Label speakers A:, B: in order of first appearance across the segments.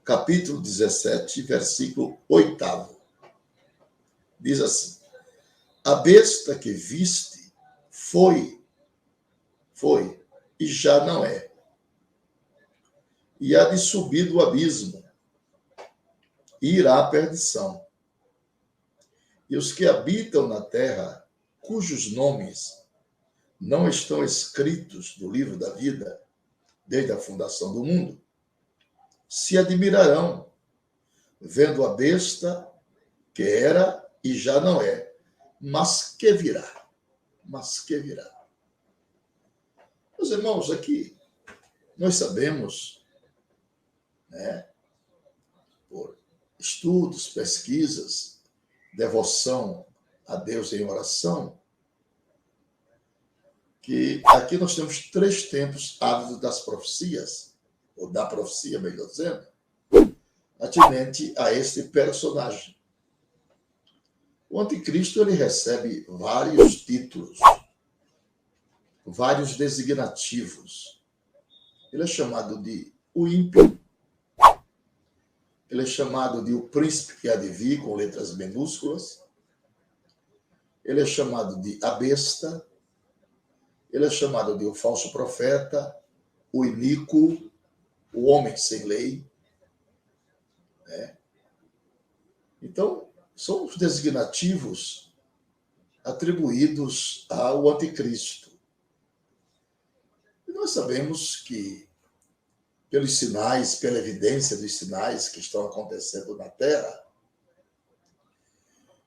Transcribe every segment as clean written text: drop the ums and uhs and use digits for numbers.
A: capítulo 17, versículo 8. Diz assim: a besta que viste foi, e já não é, e há de subir do abismo, e irá à perdição. E os que habitam na terra, cujos nomes não estão escritos no livro da vida, desde a fundação do mundo, se admirarão, vendo a besta que era e já não é, mas que virá. Meus irmãos, aqui nós sabemos, né, por estudos, pesquisas, devoção a Deus em oração, que aqui nós temos 3 tempos ávidos das profecias, ou da profecia, melhor dizendo, atinente a este personagem. O anticristo ele recebe vários títulos, vários designativos. Ele é chamado de o ímpio, ele é chamado de o príncipe que há de vir, com letras minúsculas, ele é chamado de a besta, ele é chamado de o falso profeta, o iníquo, o homem sem lei. Né? Então, são os designativos atribuídos ao anticristo. E nós sabemos que, pelos sinais, pela evidência dos sinais que estão acontecendo na Terra,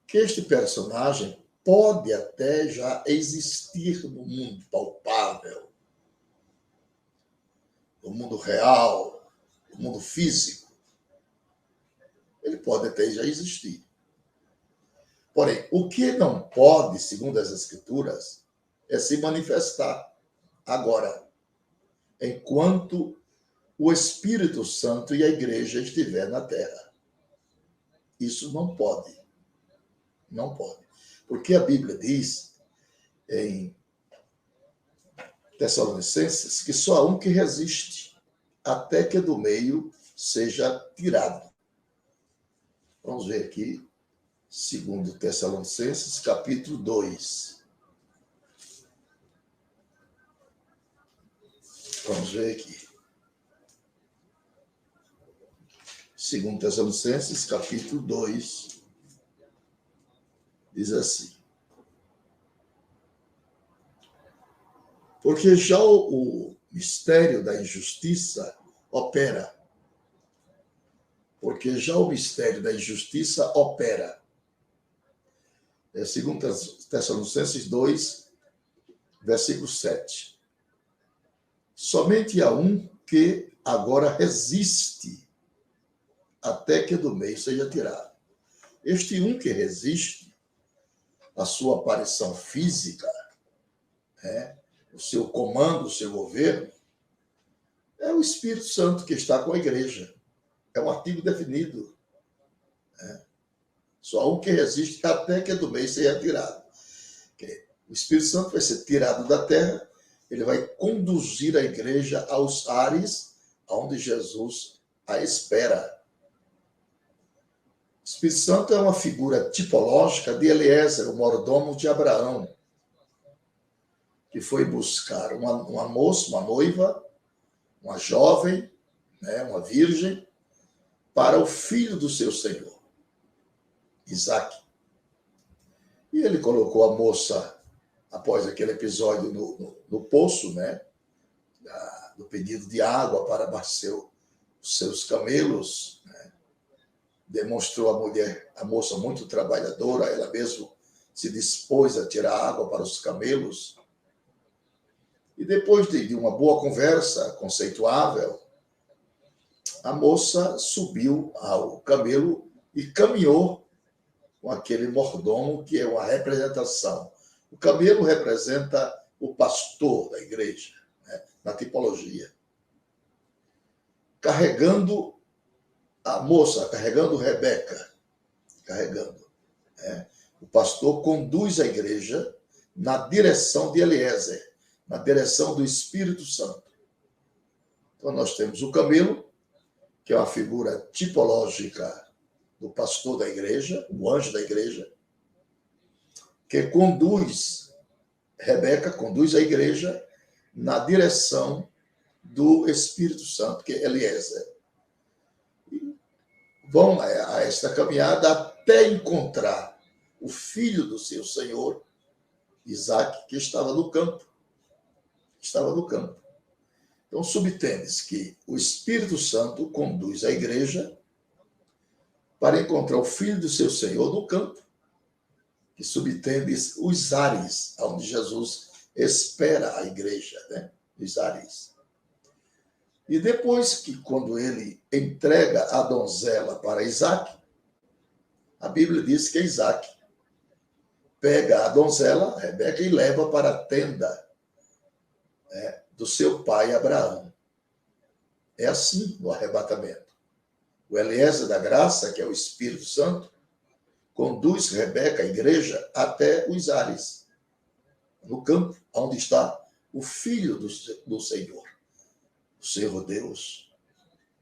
A: que este personagem pode até já existir no mundo palpável, no mundo real, no mundo físico. Ele pode até já existir. Porém, o que não pode, segundo as Escrituras, é se manifestar agora, enquanto o Espírito Santo e a Igreja estiver na Terra. Isso não pode. Não pode. Porque a Bíblia diz, em Tessalonicenses, que só há um que resiste, até que do meio seja tirado. Vamos ver aqui, segundo Tessalonicenses, capítulo 2. Vamos ver aqui. Segundo Tessalonicenses, capítulo 2, diz assim: porque já o mistério da injustiça opera. Porque já o mistério da injustiça opera. Segundo Tessalonicenses 2, versículo 7. Somente há um que agora resiste, até que do meio seja tirado. Este um que resiste, a sua aparição física, o seu comando, o seu governo, é o Espírito Santo que está com a igreja. É um artigo definido. Só um que resiste até que do meio seja tirado. O Espírito Santo vai ser tirado da terra, ele vai conduzir a igreja aos ares onde Jesus a espera. O Espírito Santo é uma figura tipológica de Eliezer, o mordomo de Abraão, que foi buscar uma moça, uma noiva, uma jovem, uma virgem, para o filho do seu senhor, Isaque. E ele colocou a moça, após aquele episódio no poço, do pedido de água para abastecer os seus camelos, demonstrou a moça muito trabalhadora, ela mesma se dispôs a tirar água para os camelos. E depois de uma boa conversa conceituável, a moça subiu ao camelo e caminhou com aquele mordomo, que é uma representação. O camelo representa o pastor da igreja, na tipologia. Carregando a moça, carregando Rebeca, O pastor conduz a igreja na direção de Eliezer, na direção do Espírito Santo. Então nós temos o camelo, que é uma figura tipológica do pastor da igreja, o anjo da igreja, que Rebeca conduz a igreja na direção do Espírito Santo, que é Eliezer. E vão a esta caminhada até encontrar o filho do seu senhor, Isaque, que estava no campo. Estava no campo. Então, subtende-se que o Espírito Santo conduz a igreja para encontrar o filho do seu senhor no campo, que subtende os ares, onde Jesus espera a igreja, né? Os ares. E depois que, quando ele entrega a donzela para Isaque, a Bíblia diz que Isaque pega a donzela, Rebeca, e leva para a tenda, né, do seu pai Abraão. É assim no arrebatamento. O Eliezer da graça, que é o Espírito Santo, conduz Rebeca, a igreja, até os ares, no campo, onde está o filho do Senhor, o Senhor Deus.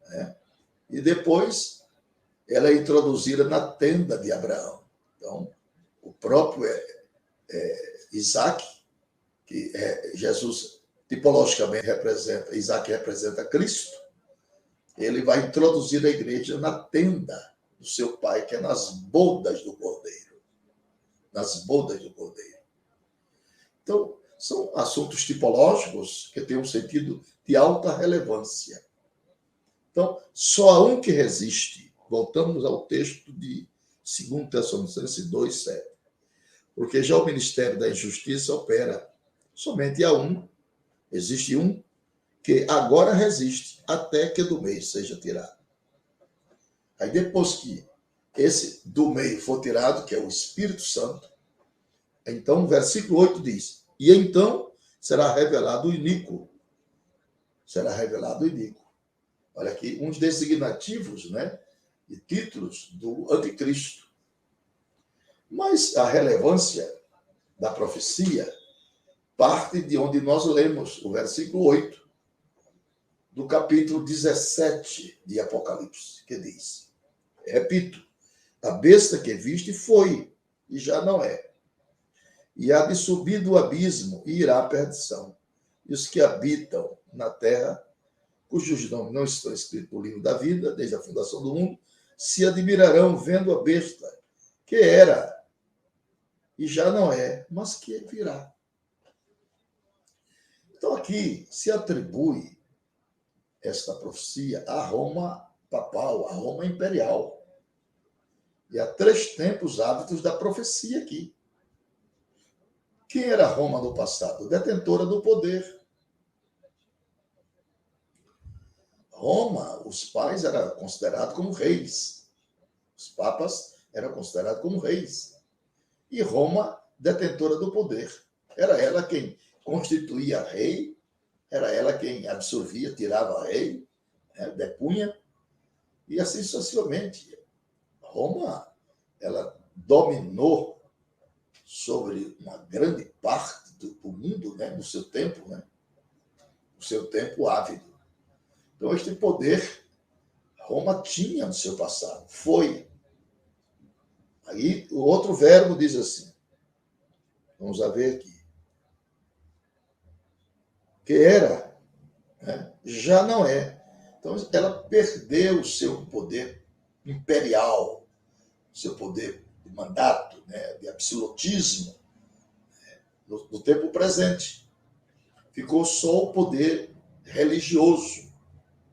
A: Né? E depois ela é introduzida na tenda de Abraão. Então, o próprio Isaque, que Jesus tipologicamente representa, Isaque representa Cristo, ele vai introduzir a igreja na tenda do seu pai, que é nas bodas do Cordeiro. Nas bodas do Cordeiro. Então, são assuntos tipológicos que têm um sentido de alta relevância. Então, só há um que resiste. Voltamos ao texto de 2 Tessalonicenses 2,7. Porque já o ministério da injustiça opera. Somente há um, existe um, que agora resiste até que do meio seja tirado. Aí depois que esse do meio for tirado, que é o Espírito Santo, então o versículo 8 diz, e então será revelado o iníquo. Será revelado o iníquo. Olha aqui, uns designativos, né, e títulos do anticristo. Mas a relevância da profecia parte de onde nós lemos o versículo 8 do capítulo 17 de Apocalipse, que diz, repito, a besta que viste foi, e já não é, e há de subir do abismo e irá à perdição. E os que habitam na terra, cujos nomes não estão escritos no livro da vida, desde a fundação do mundo, se admirarão vendo a besta, que era, e já não é, mas que virá. Então aqui se atribui esta profecia a Roma papal, a Roma imperial. E há 3 tempos hábitos da profecia aqui. Quem era Roma no passado? Detentora do poder. Roma, os pais eram considerados como reis. Os papas eram considerados como reis. E Roma, detentora do poder. Era ela quem constituía rei, era ela quem absorvia, tirava rei, né, depunha, e assim sucessivamente. Roma, ela dominou sobre uma grande parte do mundo, né, no seu tempo, né, no seu tempo ávido. Então, este poder, Roma tinha no seu passado, foi. Aí, o outro verbo diz assim, vamos ver aqui, que era, né, já não é. Então, ela perdeu o seu poder imperial, seu poder de mandato, né, de absolutismo, né, no tempo presente. Ficou só o poder religioso,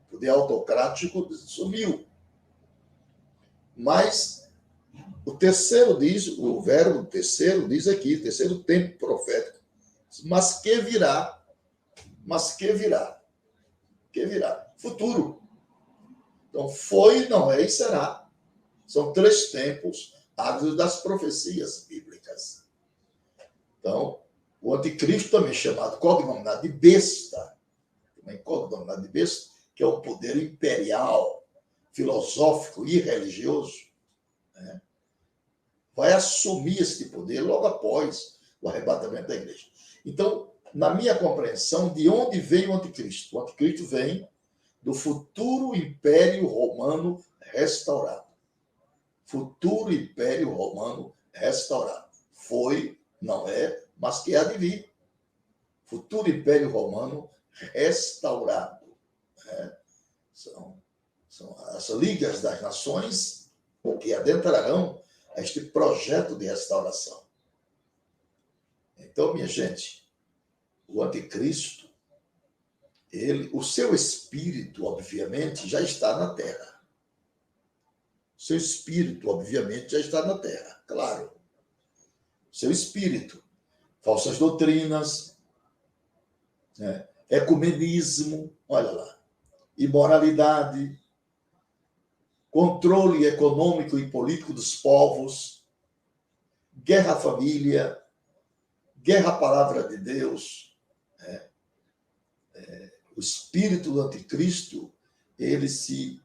A: o poder autocrático sumiu. Mas o terceiro diz, o verbo terceiro diz aqui, terceiro tempo profético, mas que virá, que virá, futuro. Então, foi, não é e será. São 3 tempos ávidos das profecias bíblicas. Então, o anticristo também chamado, cognominado de besta, também cognominado de besta, que é o poder imperial, filosófico e religioso, né, vai assumir este poder logo após o arrebatamento da igreja. Então, na minha compreensão, de onde vem o anticristo? O anticristo vem do futuro Império Romano restaurado. Futuro Império Romano restaurado. Foi, não é, mas que há de vir. Futuro Império Romano restaurado. Né? São as Ligas das Nações que adentrarão a este projeto de restauração. Então, minha gente, o anticristo, o seu espírito, obviamente, já está na Terra. O seu espírito, obviamente, já está na Terra, claro. O seu espírito, falsas doutrinas, né? Ecumenismo, olha lá, imoralidade, controle econômico e político dos povos, guerra à família, guerra à palavra de Deus. Né? O espírito do anticristo, ele se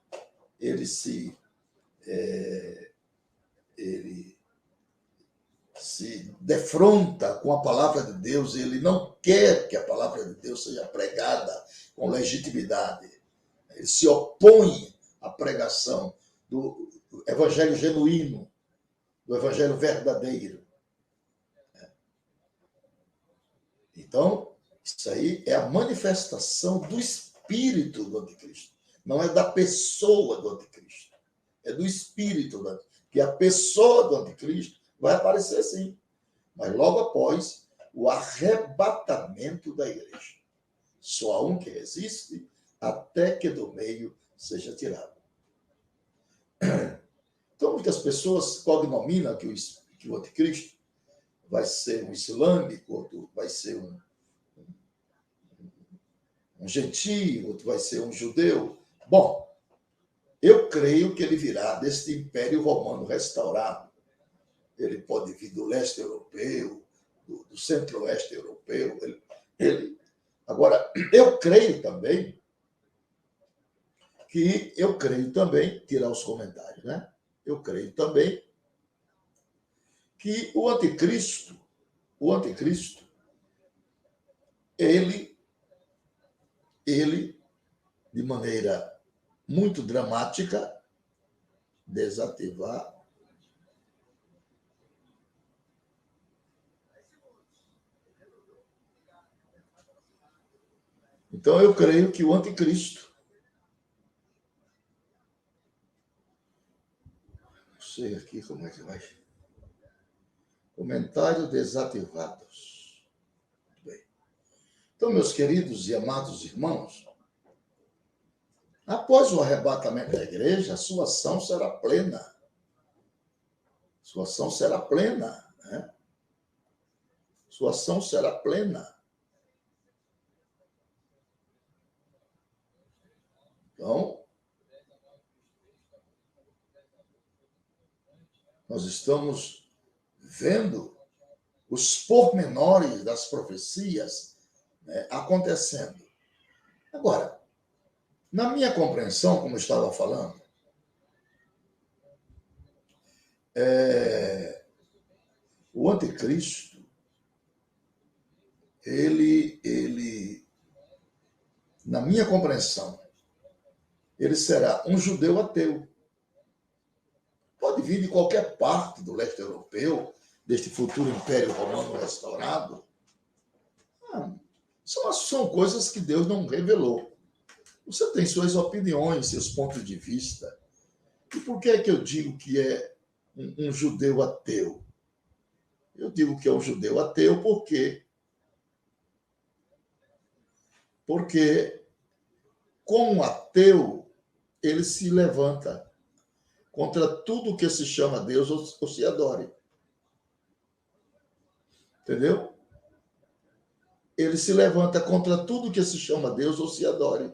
A: defronta com a palavra de Deus, ele não quer que a palavra de Deus seja pregada com legitimidade. Ele se opõe à pregação do evangelho genuíno, do evangelho verdadeiro. Então, isso aí é a manifestação do espírito do anticristo. Não é da pessoa do anticristo. É do espírito do anticristo. Que a pessoa do anticristo vai aparecer sim, mas logo após o arrebatamento da igreja. Só há um que resiste até que do meio seja tirado. Então, muitas pessoas cognominam que o anticristo vai ser um islâmico, outro vai ser um gentio, outro vai ser um judeu. Bom, eu creio que ele virá deste Império Romano restaurado. Ele pode vir do leste europeu, do centro-oeste europeu. Agora, eu creio também, tirar os comentários, né? Eu creio também que o anticristo, ele, de maneira muito dramática, desativar. Então, eu creio que o anticristo, não sei aqui como é que vai. Comentários desativados. Muito bem. Então, meus queridos e amados irmãos, após o arrebatamento da igreja, a sua ação será plena. Sua ação será plena, né? Sua ação será plena. Então, nós estamos vendo os pormenores das profecias, né, acontecendo. Agora, na minha compreensão, como eu estava falando, o anticristo, ele, na minha compreensão, ele será um judeu ateu. Pode vir de qualquer parte do leste europeu, deste futuro Império Romano restaurado. São coisas que Deus não revelou. Você tem suas opiniões, seus pontos de vista. E por que é que eu digo que é um judeu ateu? Eu digo que é um judeu ateu porque como ateu, ele se levanta contra tudo que se chama Deus ou se adore. Entendeu? Ele se levanta contra tudo que se chama Deus ou se adore.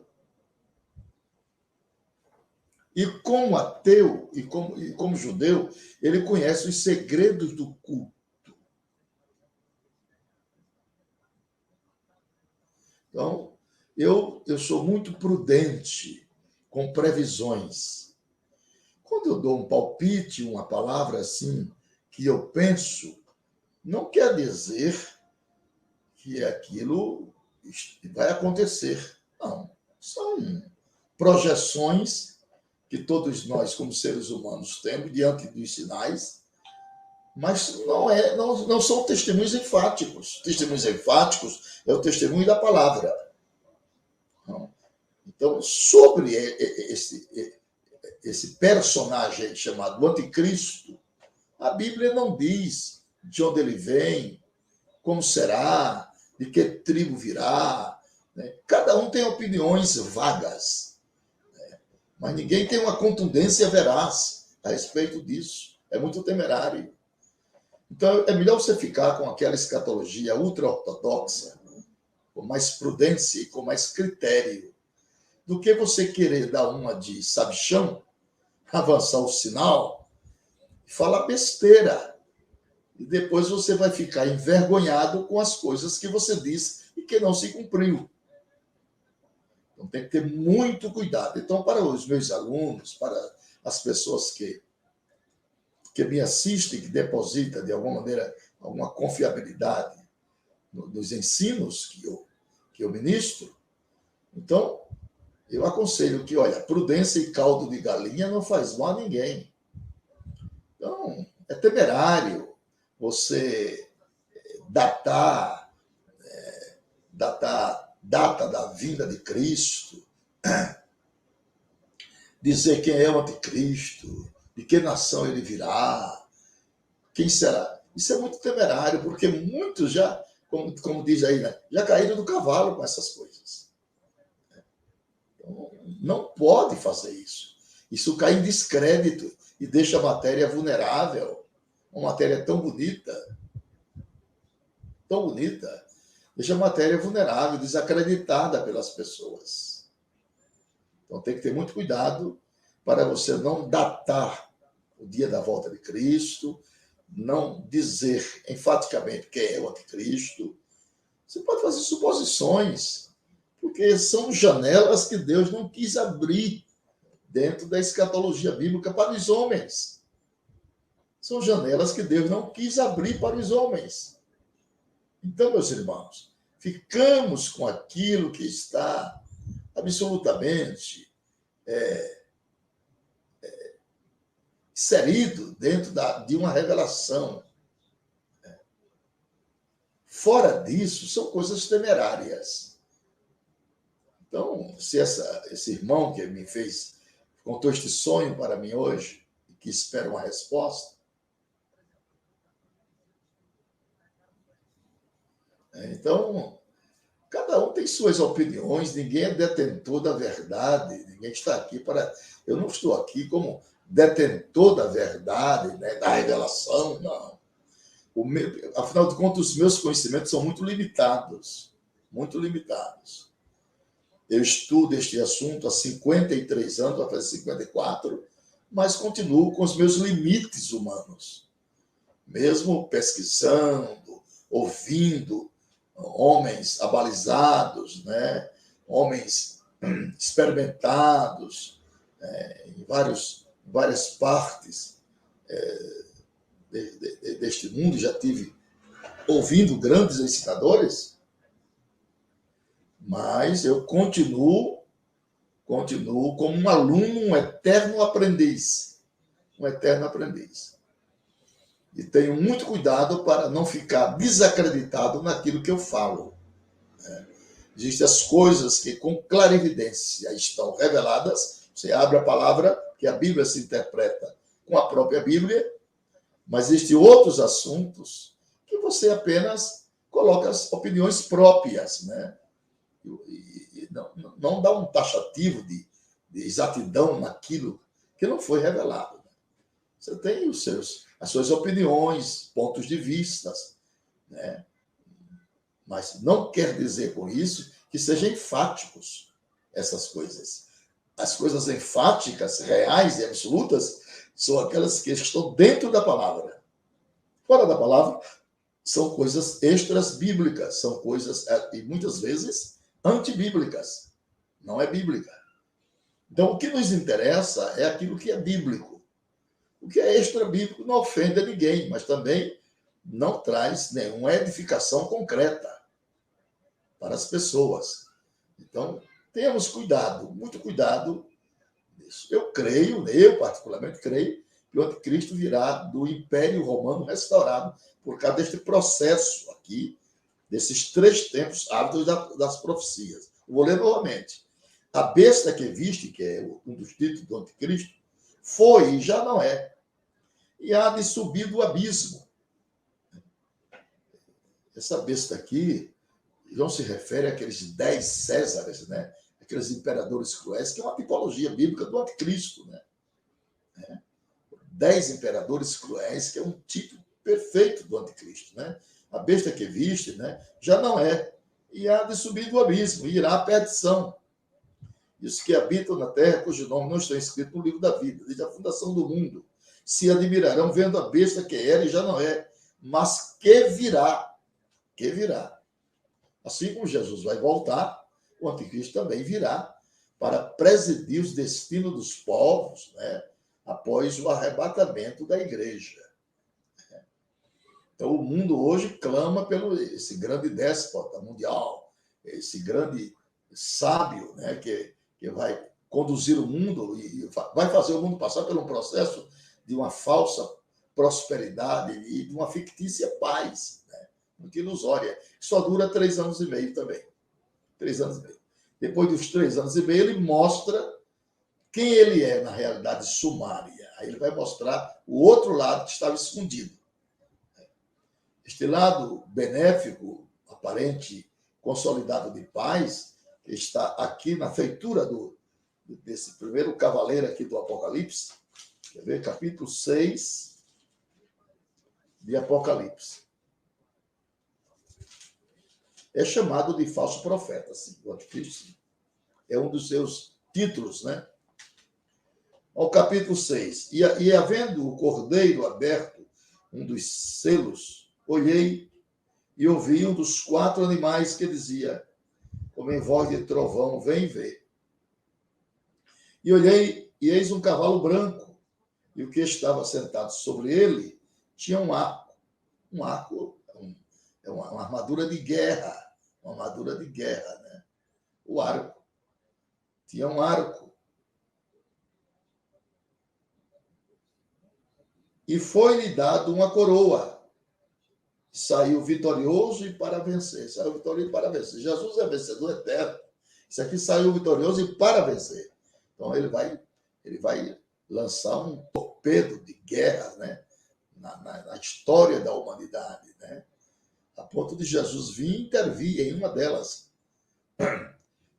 A: E como ateu e como judeu, ele conhece os segredos do culto. Então, eu sou muito prudente com previsões. Quando eu dou um palpite, uma palavra assim, que eu penso, não quer dizer que aquilo vai acontecer. Não, são projeções que todos nós, como seres humanos, temos diante dos sinais, mas não são testemunhos enfáticos. Testemunhos enfáticos é o testemunho da palavra. Então, sobre esse personagem chamado Anticristo, a Bíblia não diz de onde ele vem, como será, de que tribo virá. Né? Cada um tem opiniões vagas, né? Mas ninguém tem uma contundência veraz a respeito disso. É muito temerário. Então, é melhor você ficar com aquela escatologia ultra-ortodoxa, com mais prudência e com mais critério, do que você querer dar uma de sabichão, avançar o sinal e falar besteira. E depois você vai ficar envergonhado com as coisas que você disse e que não se cumpriu. Então tem que ter muito cuidado. Então, para os meus alunos, para as pessoas que me assistem, que depositam, de alguma maneira, alguma confiabilidade nos ensinos que eu ministro, então, eu aconselho que, olha, prudência e caldo de galinha não faz mal a ninguém. Então, é temerário você datar data da vinda de Cristo, dizer quem é o anticristo, de que nação ele virá, quem será. Isso é muito temerário, porque muitos já, como diz aí, né, já caíram do cavalo com essas coisas. Então, não pode fazer isso. Isso cai em descrédito e deixa a matéria vulnerável. Uma matéria tão bonita, deixa a matéria vulnerável, desacreditada pelas pessoas. Então tem que ter muito cuidado para você não datar o dia da volta de Cristo, não dizer enfaticamente quem é o anticristo. Você pode fazer suposições, porque são janelas que Deus não quis abrir dentro da escatologia bíblica para os homens. São janelas que Deus não quis abrir para os homens. Então, meus irmãos, ficamos com aquilo que está absolutamente inserido dentro de uma revelação. Fora disso, são coisas temerárias. Então, se esse irmão que me fez, contou este sonho para mim hoje, e que espera uma resposta, então, cada um tem suas opiniões, ninguém é detentor da verdade, ninguém está aqui para... Eu não estou aqui como detentor da verdade, né, da revelação, não. Afinal de contas, os meus conhecimentos são muito limitados, muito limitados. Eu estudo este assunto há 53 anos, vai fazer 54, mas continuo com os meus limites humanos. Mesmo pesquisando, ouvindo homens abalizados, né? Homens experimentados em várias partes deste mundo, já tive ouvindo grandes ensinadores, mas eu continuo como um aluno, um eterno aprendiz. E tenho muito cuidado para não ficar desacreditado naquilo que eu falo. Existem as coisas que com clarividência estão reveladas. Você abre a palavra, que a Bíblia se interpreta com a própria Bíblia, mas existem outros assuntos que você apenas coloca as opiniões próprias, né? E não dá um taxativo de exatidão naquilo que não foi revelado. Você tem as suas opiniões, pontos de vista, né? Mas não quer dizer com isso que sejam enfáticos essas coisas. As coisas enfáticas, reais e absolutas, são aquelas que estão dentro da palavra. Fora da palavra, são coisas extras bíblicas, são coisas, e muitas vezes, antibíblicas. Não é bíblica. Então, o que nos interessa é aquilo que é bíblico. O que é extra bíblico não ofende a ninguém, mas também não traz nenhuma edificação concreta para as pessoas. Então, tenhamos cuidado, muito cuidado nisso. Eu particularmente creio, que o anticristo virá do Império Romano restaurado por causa deste processo aqui, desses 3 tempos ávidos das profecias. Eu vou ler novamente. A besta que viste, que é um dos títulos do anticristo, foi e já não é. E há de subir do abismo. Essa besta aqui, João se refere àqueles 10 Césares, né? Aqueles imperadores cruéis, que é uma tipologia bíblica do anticristo, né? 10 imperadores cruéis, que é um tipo perfeito do anticristo, né? A besta que viste, né, já não é. E há de subir do abismo, e irá à perdição. Isso que habitam na terra, cujo nome não está escrito no livro da vida, desde a fundação do mundo, se admirarão vendo a besta que era e já não é, mas que virá. Que virá. Assim como Jesus vai voltar, o anticristo também virá para presidir os destinos dos povos, né, após o arrebatamento da igreja. Então, o mundo hoje clama pelo esse grande déspota mundial, esse grande sábio, né, que vai conduzir o mundo e vai fazer o mundo passar por um processo de uma falsa prosperidade e de uma fictícia paz, né, muito ilusória, que só dura 3 anos e meio também. 3 anos e meio. Depois dos 3 anos e meio, ele mostra quem ele é na realidade sumária. Aí ele vai mostrar o outro lado que estava escondido. Este lado benéfico, aparente, consolidado de paz, que está aqui na feitura desse primeiro cavaleiro aqui do Apocalipse, quer ver? Capítulo 6 de Apocalipse. É chamado de falso profeta, sim, o anticristo, sim. É um dos seus títulos, né? Ao capítulo 6. E havendo o cordeiro aberto, um dos selos, olhei e ouvi um dos 4 animais que dizia, como em voz de trovão, vem ver. E olhei, e eis um cavalo branco, e o que estava sentado sobre ele tinha um arco. Um arco é uma armadura de guerra, né? O arco. Tinha um arco. E foi-lhe dado uma coroa. Saiu vitorioso e para vencer. Saiu vitorioso e para vencer. Jesus é vencedor eterno. Isso aqui saiu vitorioso e para vencer. Então ele vai lançar um torpedo de guerra, né, na história da humanidade, né, a ponto de Jesus vir intervir em uma delas.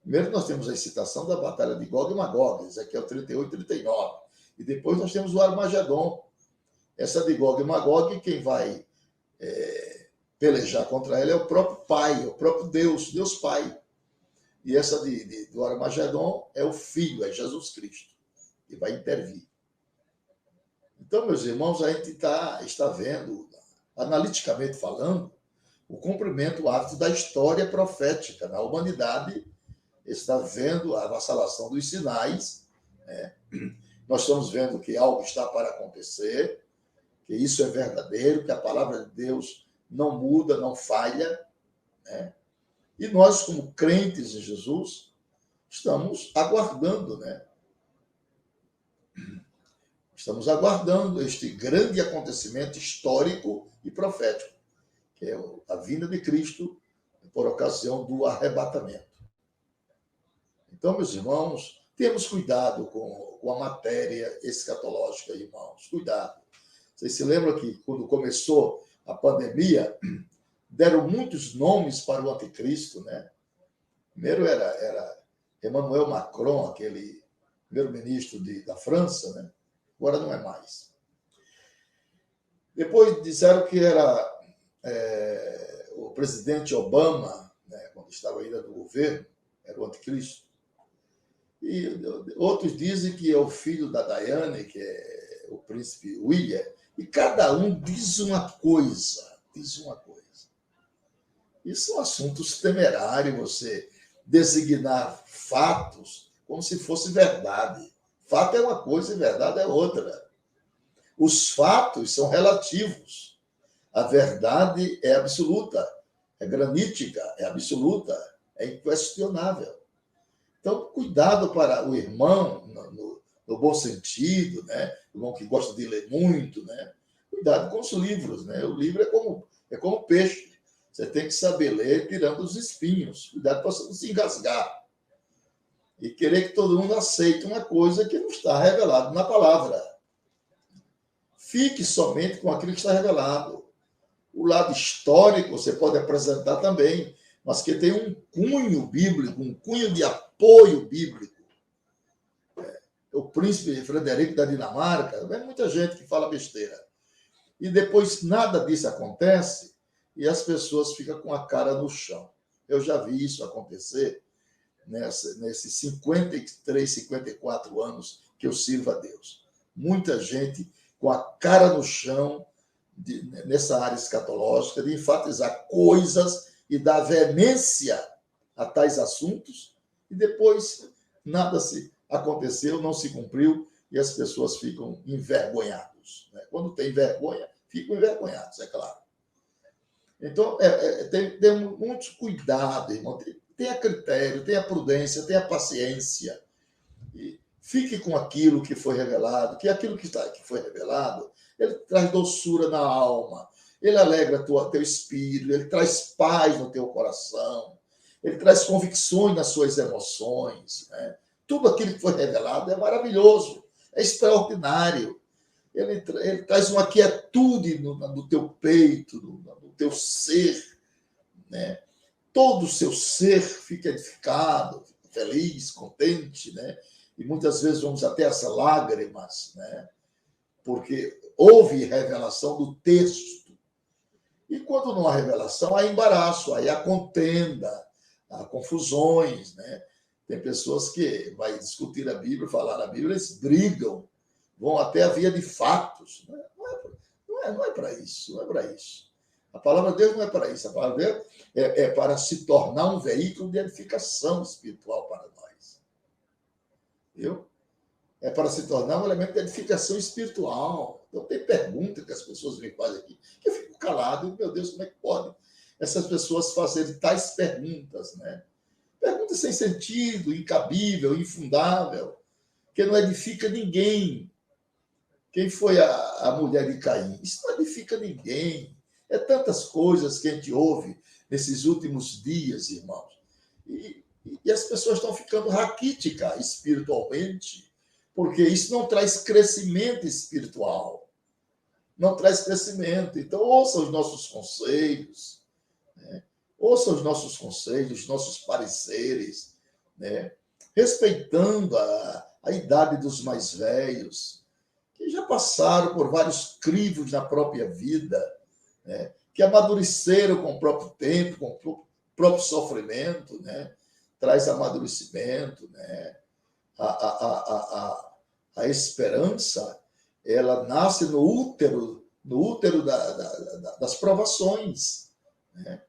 A: Primeiro nós temos a citação da batalha de Gog e Magog, Ezequiel 38 e 39. E depois nós temos o Armagedon. Essa de Gog e Magog, quem vai pelejar contra ela é o próprio Pai, é o próprio Deus, Deus Pai. E essa do Armagedon é o Filho, é Jesus Cristo, que vai intervir. Então, meus irmãos, a gente está vendo, analiticamente falando, o cumprimento ávido da história profética. Na humanidade está vendo a avassalação dos sinais, né? Nós estamos vendo que algo está para acontecer, que isso é verdadeiro, que a palavra de Deus não muda, não falha, né? E nós, como crentes em Jesus, estamos aguardando, né? Estamos aguardando este grande acontecimento histórico e profético, que é a vinda de Cristo por ocasião do arrebatamento. Então, meus irmãos, temos cuidado com a matéria escatológica, irmãos. Cuidado. Vocês se lembram que, quando começou a pandemia, deram muitos nomes para o anticristo, né? Primeiro era Emmanuel Macron, aquele primeiro-ministro da França, né? Agora não é mais. Depois disseram que era o presidente Obama, né, quando estava ainda no governo, era o anticristo. E outros dizem que é o filho da Diane, que é o príncipe William. E cada um diz uma coisa. Isso são assuntos temerários, você designar fatos como se fosse verdade. Fato é uma coisa e verdade é outra. Os fatos são relativos. A verdade é absoluta, é granítica, é absoluta, é inquestionável. Então, cuidado para o irmão, no bom sentido, né? O irmão que gosta de ler muito, né? Cuidado com os livros, né? O livro é como peixe. Você tem que saber ler tirando os espinhos. Cuidado para você não se engasgar. E querer que todo mundo aceite uma coisa que não está revelado na palavra. Fique somente com aquilo que está revelado. O lado histórico você pode apresentar também, mas que tem um cunho bíblico, um cunho de apoio bíblico. O príncipe Frederico da Dinamarca, é muita gente que fala besteira. E depois nada disso acontece e as pessoas ficam com a cara no chão. Eu já vi isso acontecer nesses 53, 54 anos que eu sirvo a Deus. Muita gente com a cara no chão nessa área escatológica, de enfatizar coisas e dar veemência a tais assuntos, e depois nada se aconteceu, não se cumpriu, e as pessoas ficam envergonhadas. Né? Quando tem vergonha, ficam envergonhados, é claro. Então, tem muito cuidado, irmão. Tenha critério, tenha prudência, tenha paciência. E fique com aquilo que foi revelado, que aquilo que foi revelado, ele traz doçura na alma, ele alegra teu espírito, ele traz paz no teu coração, ele traz convicções nas suas emoções. Né? Tudo aquilo que foi revelado é maravilhoso, é extraordinário. Ele traz uma quietude no teu peito, no teu ser, né? Todo o seu ser fica edificado, fica feliz, contente, né? E muitas vezes vamos até as lágrimas, né? Porque houve revelação do texto. E quando não há revelação, há embaraço, aí há contenda, há confusões, né? Tem pessoas que vai discutir a Bíblia, falar a Bíblia, eles brigam, vão até a via de fatos. Né? Não é para isso, não é para isso. A palavra de Deus não é para isso. A palavra de Deus é para se tornar um veículo de edificação espiritual para nós. Viu? É para se tornar um elemento de edificação espiritual. Então, tem pergunta que as pessoas me fazem aqui, que eu fico calado, meu Deus, como é que pode essas pessoas fazerem tais perguntas, né? Perguntas sem sentido, incabível, infundável, que não edifica ninguém. Quem foi a mulher de Caim? Isso não edifica ninguém. É tantas coisas que a gente ouve nesses últimos dias, irmãos. E as pessoas estão ficando raquíticas espiritualmente, porque isso não traz crescimento espiritual. Não traz crescimento. Então, ouça os nossos conselhos, né? Ouça os nossos conselhos, os nossos pareceres, né? Respeitando a idade dos mais velhos, que já passaram por vários crivos na própria vida, né? Que amadureceram com o próprio tempo, com o próprio sofrimento, né? Traz amadurecimento, né? A esperança, ela nasce no útero das provações, né?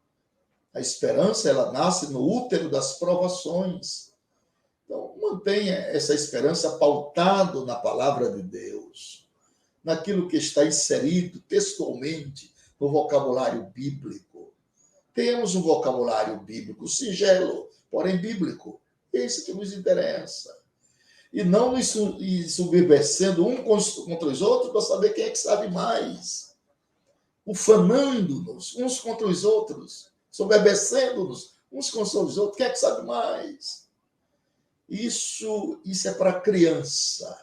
A: A esperança, ela nasce no útero das provações. Então, mantenha essa esperança pautado na palavra de Deus, naquilo que está inserido textualmente no vocabulário bíblico. Temos um vocabulário bíblico singelo, porém bíblico. Esse que nos interessa. E não nos subversando uns contra os outros para saber quem é que sabe mais. Ufanando-nos uns contra os outros, soberbecendo-nos uns contra os outros. Quem é que sabe mais? Isso é para criança.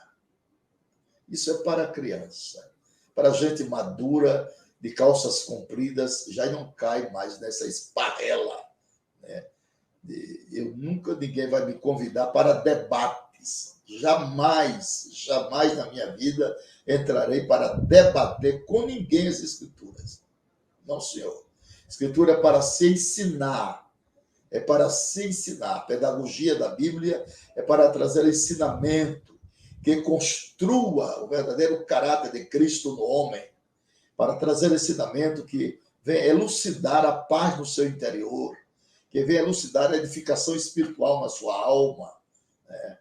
A: Isso é para criança. Para gente madura, de calças compridas, já não cai mais nessa esparrela. Né? Ninguém vai me convidar para debates. Jamais na minha vida entrarei para debater com ninguém as Escrituras. Não, senhor. Escritura é para se ensinar. É para se ensinar. A pedagogia da Bíblia é para trazer ensinamento que construa o verdadeiro caráter de Cristo no homem, para trazer ensinamento que vem elucidar a paz no seu interior, que vem elucidar a edificação espiritual na sua alma. Né?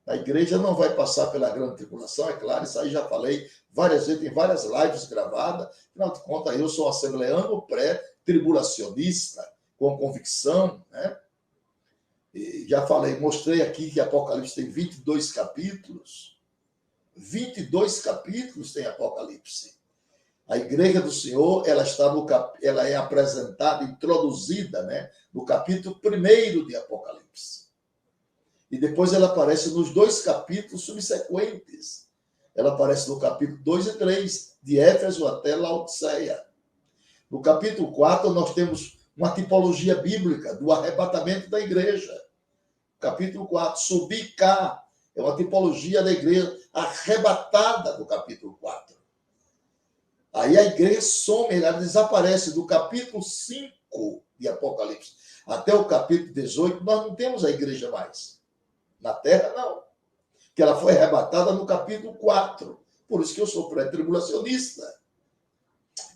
A: A igreja não vai passar pela grande tribulação, é claro, isso aí já falei várias vezes, tem várias lives gravadas. Afinal de contas, eu sou assembleano pré-tribulacionista, com convicção, né? E já falei, mostrei aqui que Apocalipse tem 22 capítulos. 22 capítulos tem Apocalipse. A igreja do Senhor, ela é apresentada, introduzida, né, no capítulo 1 de Apocalipse. E depois ela aparece nos 2 capítulos subsequentes. Ela aparece no capítulo 2 e 3, de Éfeso até Laodiceia. No capítulo 4, nós temos uma tipologia bíblica do arrebatamento da igreja. Capítulo 4, subir cá, é uma tipologia da igreja arrebatada do capítulo 4. Aí a igreja some, ela desaparece do capítulo 5 de Apocalipse até o capítulo 18, nós não temos a igreja mais. Na terra, não. Que ela foi arrebatada no capítulo 4. Por isso que eu sou pré-tribulacionista.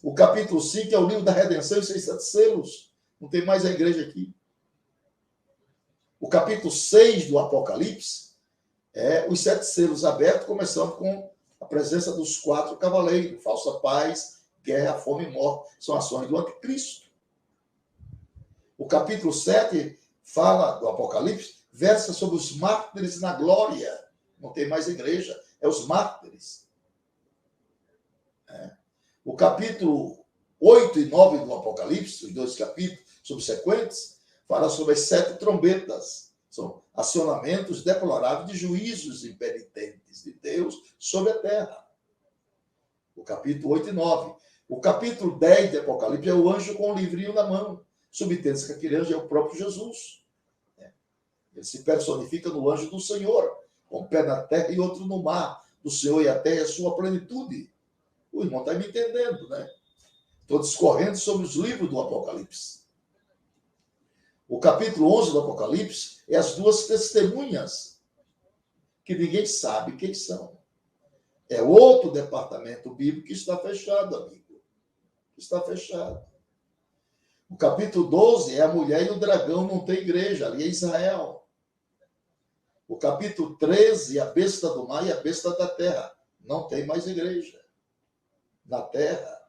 A: O capítulo 5 é o livro da redenção e 600 selos. Não tem mais a igreja aqui. O capítulo 6 do Apocalipse é os 7 selos abertos, começando com a presença dos 4 cavaleiros. Falsa paz, guerra, fome e morte. São ações do anticristo. O capítulo 7 fala do Apocalipse, versa sobre os mártires na glória. Não tem mais igreja, é os mártires. O capítulo 8 e 9 do Apocalipse, os 2 capítulos subsequentes, fala sobre as 7 trombetas. São acionamentos deploráveis de juízos impenitentes de Deus sobre a terra. O capítulo 8 e 9. O capítulo 10 de Apocalipse é o anjo com o livrinho na mão. Subtende-se que aquele anjo é o próprio Jesus. Ele se personifica no anjo do Senhor, com um pé na terra e outro no mar. Do Senhor e a terra é a sua plenitude. O irmão está me entendendo, né? Estou discorrendo sobre os livros do Apocalipse. O capítulo 11 do Apocalipse é as 2 testemunhas, que ninguém sabe quem são. É outro departamento bíblico que está fechado, amigo. Está fechado. O capítulo 12 é a mulher e o dragão, não tem igreja, ali é Israel. O capítulo 13 é a besta do mar e a besta da terra. Não tem mais igreja na terra.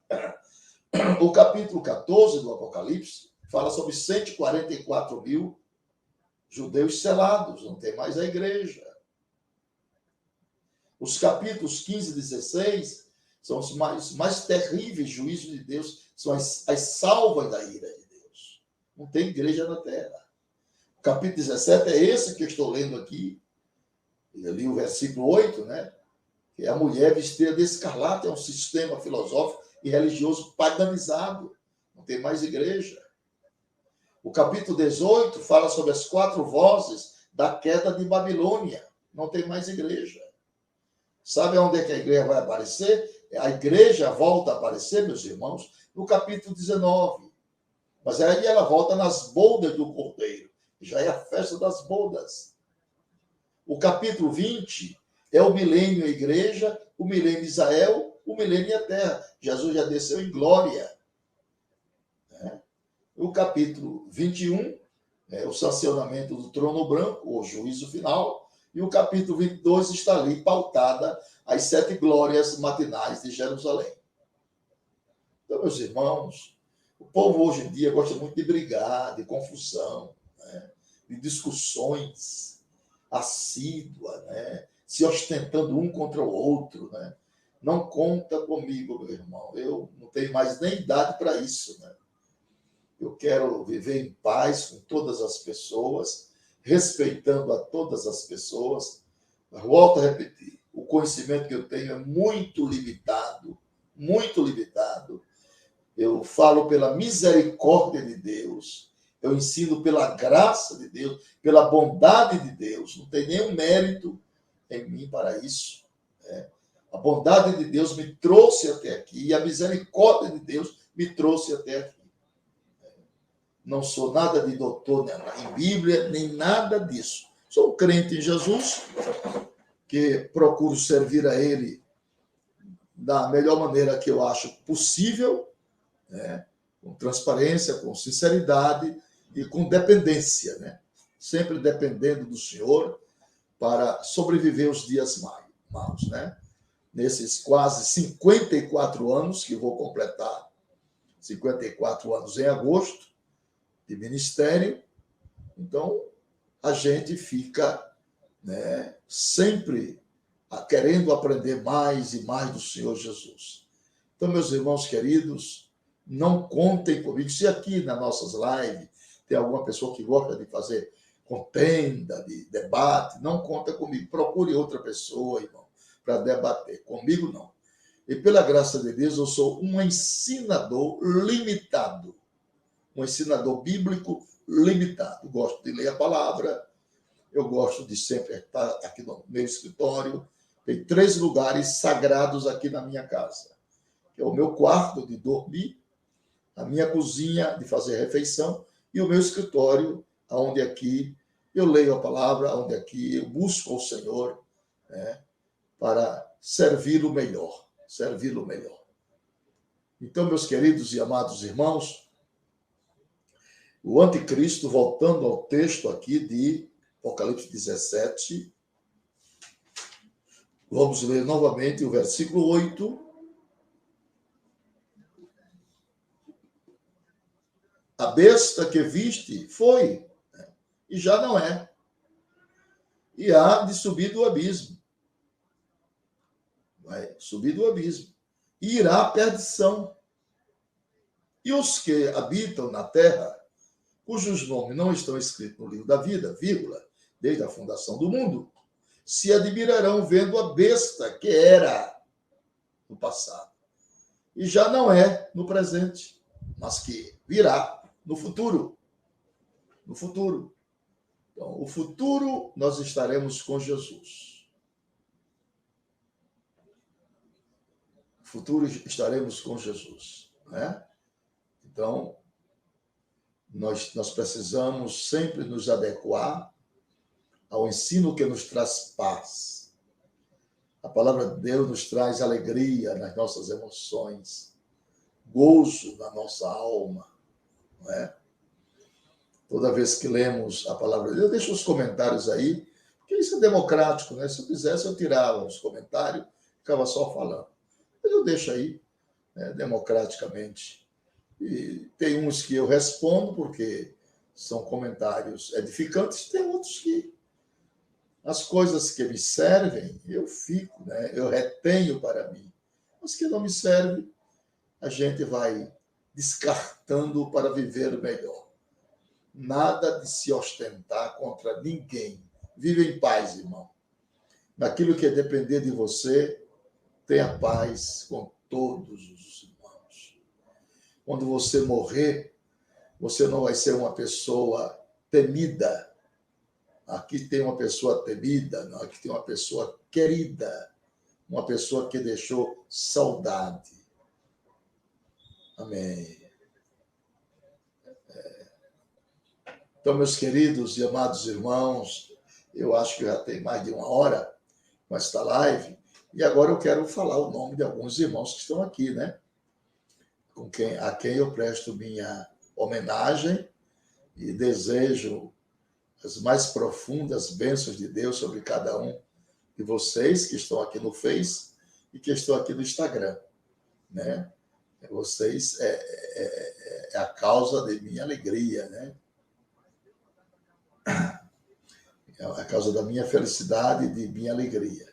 A: O capítulo 14 do Apocalipse fala sobre 144 mil judeus selados. Não tem mais a igreja. Os capítulos 15 e 16 são os mais terríveis juízos de Deus. São as salvas da ira de Deus. Não tem igreja na terra. O capítulo 17 é esse que eu estou lendo aqui. Eu li o versículo 8, né? Que é a mulher vestida de escarlate, é um sistema filosófico e religioso paganizado. Não tem mais igreja. O capítulo 18 fala sobre as 4 vozes da queda de Babilônia. Não tem mais igreja. Sabe onde é que a igreja vai aparecer? A igreja volta a aparecer, meus irmãos, no capítulo 19. Mas aí ela volta nas bodas do Cordeiro. Já é a festa das bodas. O capítulo 20 é o milênio a igreja, o milênio Israel, o milênio a terra. Jesus já desceu em glória. O capítulo 21 é o sancionamento do trono branco, o juízo final. E o capítulo 22 está ali pautada as 7 glórias matinais de Jerusalém. Então, meus irmãos, o povo hoje em dia gosta muito de brigar, de confusão, né? De discussões assíduas, né? Se ostentando um contra o outro. Né? Não conta comigo, meu irmão. Eu não tenho mais nem idade para isso. Né? Eu quero viver em paz com todas as pessoas, respeitando a todas as pessoas. Mas volto a repetir, o conhecimento que eu tenho é muito limitado, muito limitado. Eu falo pela misericórdia de Deus, eu ensino pela graça de Deus, pela bondade de Deus. Não tem nenhum mérito em mim para isso. Né? A bondade de Deus me trouxe até aqui e a misericórdia de Deus me trouxe até aqui. Não sou nada de doutor em Bíblia, nem nada disso. Sou um crente em Jesus, que procuro servir a Ele da melhor maneira que eu acho possível, né? Com transparência, com sinceridade e com dependência, né? Sempre dependendo do Senhor para sobreviver os dias maus, né? Nesses quase 54 anos, que vou completar 54 anos em agosto, de ministério. Então, a gente fica, né, sempre querendo aprender mais e mais do Senhor Jesus. Então, meus irmãos queridos, não contem comigo. Se aqui nas nossas lives tem alguma pessoa que gosta de fazer contenda, de debate, não conta comigo. Procure outra pessoa, irmão, para debater. Comigo, não. E pela graça de Deus, eu sou um ensinador limitado. Um ensinador bíblico limitado. Gosto de ler a palavra, eu gosto de sempre estar aqui no meu escritório. Tem 3 lugares sagrados aqui na minha casa. Que é o meu quarto de dormir, a minha cozinha de fazer refeição e o meu escritório, onde aqui eu leio a palavra, onde aqui eu busco o Senhor, né, para servi-lo melhor, servi-lo melhor. Então, meus queridos e amados irmãos, o anticristo, voltando ao texto aqui de Apocalipse 17, vamos ler novamente o versículo 8. A besta que viste foi, né, e já não é. E há de subir do abismo. Vai subir do abismo. E irá à perdição. E os que habitam na terra, cujos nomes não estão escritos no livro da vida, vírgula, desde a fundação do mundo, se admirarão vendo a besta que era no passado. E já não é no presente, mas que virá no futuro. No futuro. Então, o futuro nós estaremos com Jesus. No futuro estaremos com Jesus, né? Então, nós precisamos sempre nos adequar ao ensino que nos traz paz. A palavra de Deus nos traz alegria nas nossas emoções, gozo na nossa alma, não é? Toda vez que lemos a palavra de Deus, eu deixo os comentários aí, porque isso é democrático, né? Se eu quisesse, eu tirava os comentários, ficava só falando. Mas eu deixo aí, né, democraticamente. E tem uns que eu respondo, porque são comentários edificantes, tem outros que as coisas que me servem, eu fico, né? Eu retenho para mim. As que não me servem, a gente vai descartando para viver melhor. Nada de se ostentar contra ninguém. Vive em paz, irmão. Naquilo que depender de você, tenha paz com todos os irmãos. Quando você morrer, você não vai ser uma pessoa temida. Aqui tem uma pessoa temida, não, aqui tem uma pessoa querida, uma pessoa que deixou saudade. Amém. Então, meus queridos e amados irmãos, eu acho que já tem mais de 1 hora com esta live, e agora eu quero falar o nome de alguns irmãos que estão aqui, né? A quem eu presto minha homenagem e desejo as mais profundas bênçãos de Deus sobre cada um de vocês que estão aqui no Face e que estão aqui no Instagram, né? Vocês é a causa de minha alegria, né? É a causa da minha felicidade e de minha alegria.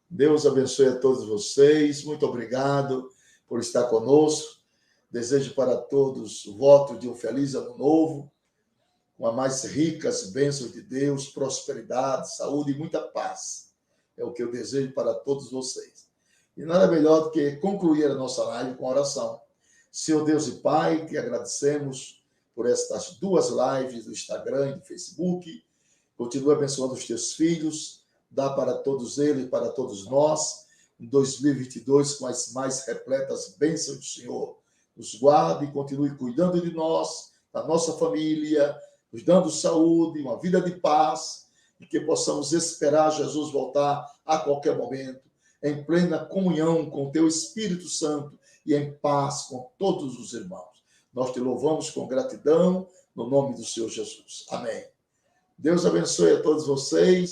A: Deus abençoe a todos vocês. Muito obrigado por estar conosco. Desejo para todos o voto de um feliz ano novo, com as mais ricas bênçãos de Deus, prosperidade, saúde e muita paz. É o que eu desejo para todos vocês. E nada melhor do que concluir a nossa live com oração. Senhor Deus e Pai, te agradecemos por estas 2 lives do Instagram e do Facebook. Continua abençoando os teus filhos, dá para todos eles, para todos nós, em 2022, com as mais repletas bênçãos do Senhor. Nos guarde e continue cuidando de nós, da nossa família, nos dando saúde, uma vida de paz, e que possamos esperar Jesus voltar a qualquer momento, em plena comunhão com o teu Espírito Santo e em paz com todos os irmãos. Nós te louvamos com gratidão, no nome do Senhor Jesus. Amém. Deus abençoe a todos vocês.